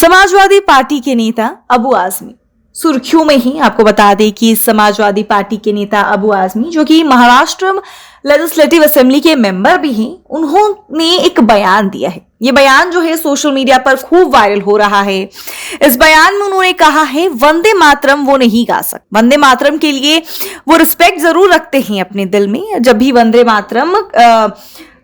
Samajwadi party के नेता अबू आजमी सुर्खियों में ही। आपको बता दें कि समाजवादी पार्टी के नेता अबू आजमी, जो कि महाराष्ट्र लेजिस्लेटिव असेंबली के मेंबर भी हैं, उन्होंने एक बयान दिया है। ये बयान जो है सोशल मीडिया पर खूब वायरल हो रहा है। इस बयान में उन्होंने कहा है वंदे मातरम वो नहीं गा सकते। वंदे मातरम के लिए वो रिस्पेक्ट जरूर रखते हैं अपने दिल में। जब भी वंदे मातरम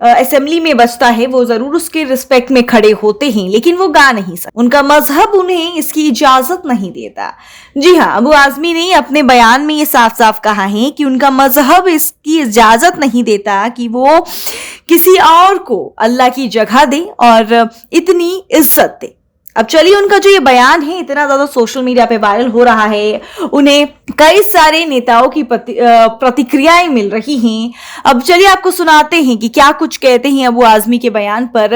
असेंबली में बजता है वो जरूर उसके रिस्पेक्ट में खड़े होते हैं, लेकिन वो गा नहीं सकते। उनका मजहब उन्हें इसकी इजाजत नहीं देता। जी हाँ, अबू आजमी ने अपने बयान में ये साफ साफ कहा है कि उनका मजहब इसकी इजाजत नहीं देता कि वो किसी और को अल्लाह की जगह दे और इतनी इज्जत दे। अब चलिए, उनका जो ये बयान है इतना ज्यादा सोशल मीडिया पे वायरल हो रहा है, उन्हें कई सारे नेताओं की प्रतिक्रियाएं मिल रही हैं। अब चलिए आपको सुनाते हैं कि क्या कुछ कहते हैं अबू आजमी के बयान पर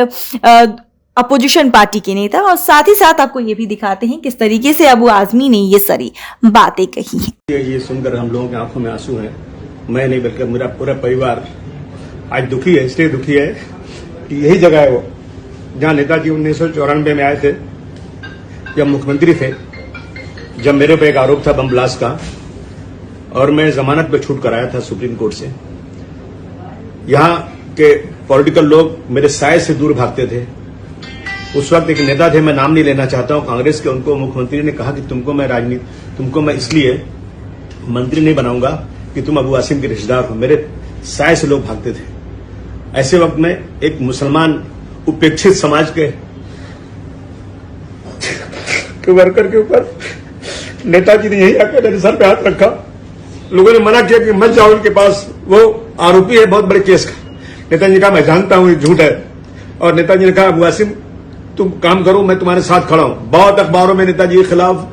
अपोजिशन पार्टी के नेता, और साथ ही साथ आपको ये भी दिखाते हैं किस तरीके से अबू आजमी ने ये सारी बातें कही हैं। ये सुनकर हम लोगों की आंखों में आंसू हैं। मैं नहीं बल्कि मेरा पूरा परिवार आज दुखी है। इसलिए दुखी है कि यही जगह है वो जहां नेताजी 1994 में आए थे, जब मुख्यमंत्री थे, जब मेरे पे एक आरोप था बम ब्लास्ट का और मैं जमानत पे छूट कराया था सुप्रीम कोर्ट से। यहां के पॉलिटिकल लोग मेरे साय से दूर भागते थे। उस वक्त एक नेता थे, मैं नाम नहीं लेना चाहता हूं, कांग्रेस के, उनको मुख्यमंत्री ने कहा कि तुमको मैं इसलिए मंत्री नहीं बनाऊंगा कि तुम अबू आसिम के रिश्तेदार हो। मेरे साय से लोग भागते थे। ऐसे वक्त में एक मुसलमान उपेक्षित समाज के वर्कर के ऊपर नेताजी ने यही आकर मेरे सर पे हाथ रखा। लोगों ने मना किया कि मत जाओ उनके पास, वो आरोपी है बहुत बड़े केस का। नेताजी ने कहा मैं जानता हूं ये झूठ है, और नेताजी ने कहा अबू आसिम तुम काम करो, मैं तुम्हारे साथ खड़ा हूं। बहुत अखबारों में नेताजी के खिलाफ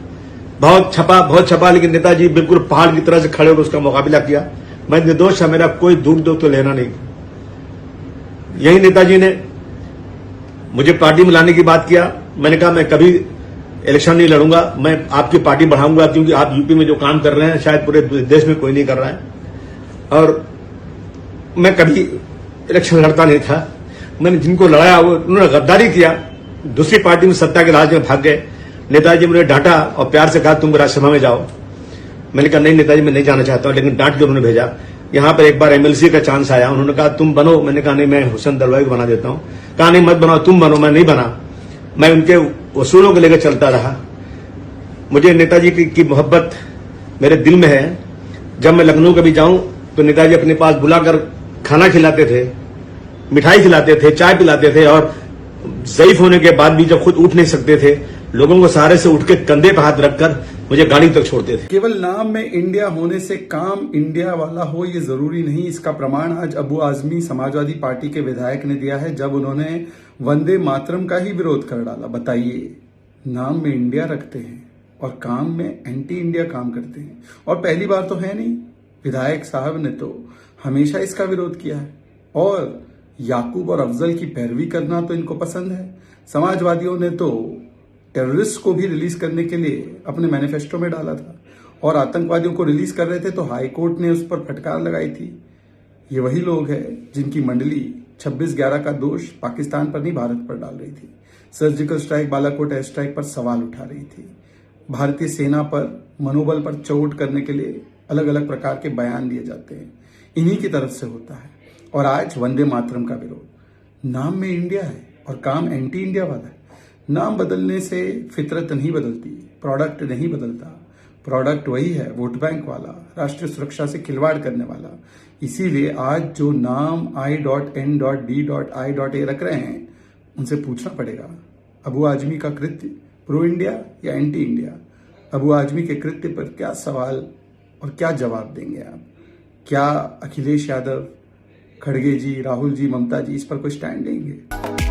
बहुत छपा, लेकिन नेताजी बिल्कुल पहाड़ की तरह से खड़े होकर उसका मुकाबला किया। मैं निर्दोष है, मेरा कोई दूर तो लेना नहीं। यही नेताजी ने मुझे पार्टी में लाने की बात किया। मैंने कहा मैं कभी इलेक्शन नहीं लड़ूंगा, मैं आपकी पार्टी बढ़ाऊंगा, क्योंकि आप यूपी में जो काम कर रहे हैं शायद पूरे देश में कोई नहीं कर रहा है। और मैं कभी इलेक्शन लड़ता नहीं था। मैंने जिनको लड़ाया वो उन्होंने गद्दारी किया, दूसरी पार्टी में सत्ता के लालच में भाग गए। नेताजी मुझे डांटा और प्यार से कहा तुम राज्यसभा में जाओ। मैंने कहा नहीं नेताजी मैं नहीं जाना चाहता हूं, लेकिन डांट के उन्होंने भेजा। यहां पर एक बार एमएलसी का चांस आया, उन्होंने कहा तुम बनो। मैंने कहा नहीं, मैं हुसैन दलवाई को बना देता हूं। कहा नहीं मत बनाओ, तुम बनो। मैं नहीं बना, मैं उनके वसूलों को लेकर चलता रहा। मुझे नेताजी की मोहब्बत मेरे दिल में है। जब मैं लखनऊ कभी जाऊं तो नेताजी अपने पास बुलाकर खाना खिलाते थे, मिठाई खिलाते थे, चाय पिलाते थे, और ज़ईफ होने के बाद भी जब खुद उठ नहीं सकते थे, लोगों को सहारे से उठ के कंधे पर हाथ रखकर मुझे गाड़ी तक छोड़ते थे। केवल नाम में इंडिया होने से काम इंडिया वाला हो ये जरूरी नहीं। इसका प्रमाण आज अबू आजमी समाजवादी पार्टी के विधायक ने दिया है, जब उन्होंने वंदे मातरम का ही विरोध कर डाला। बताइए, नाम में इंडिया रखते हैं और काम में एंटी इंडिया काम करते हैं। और पहली बार तो है नहीं, विधायक साहब ने तो हमेशा इसका विरोध किया है, और याकूब और अफजल की पैरवी करना तो इनको पसंद है। समाजवादियों ने तो टेररिस्ट को भी रिलीज करने के लिए अपने मैनिफेस्टो में डाला था, और आतंकवादियों को रिलीज कर रहे थे तो हाई कोर्ट ने उस पर फटकार लगाई थी। ये वही लोग हैं जिनकी मंडली 26/11 का दोष पाकिस्तान पर नहीं भारत पर डाल रही थी, surgical strike, Balakot air strike पर सवाल उठा रही थी, भारतीय सेना पर मनोबल पर चोट करने के लिए अलग अलग प्रकार के बयान दिए जाते हैं, इन्हीं की तरफ से होता है। और आज वंदे मातरम का विरोध। नाम में इंडिया है और काम एंटी इंडिया वाला है। नाम बदलने से फितरत नहीं बदलती, प्रोडक्ट नहीं बदलता। प्रोडक्ट वही है, वोट बैंक वाला, राष्ट्रीय सुरक्षा से खिलवाड़ करने वाला। इसीलिए आज जो नाम I.N.D.I.A रख रहे हैं, उनसे पूछना पड़ेगा अबू आजमी का कृत्य प्रो इंडिया या एंटी इंडिया। अबू आजमी के कृत्य पर क्या सवाल और क्या जवाब देंगे आप? क्या अखिलेश यादव, खड़गे जी, राहुल जी, ममता जी इस पर कोई स्टैंड लेंगे?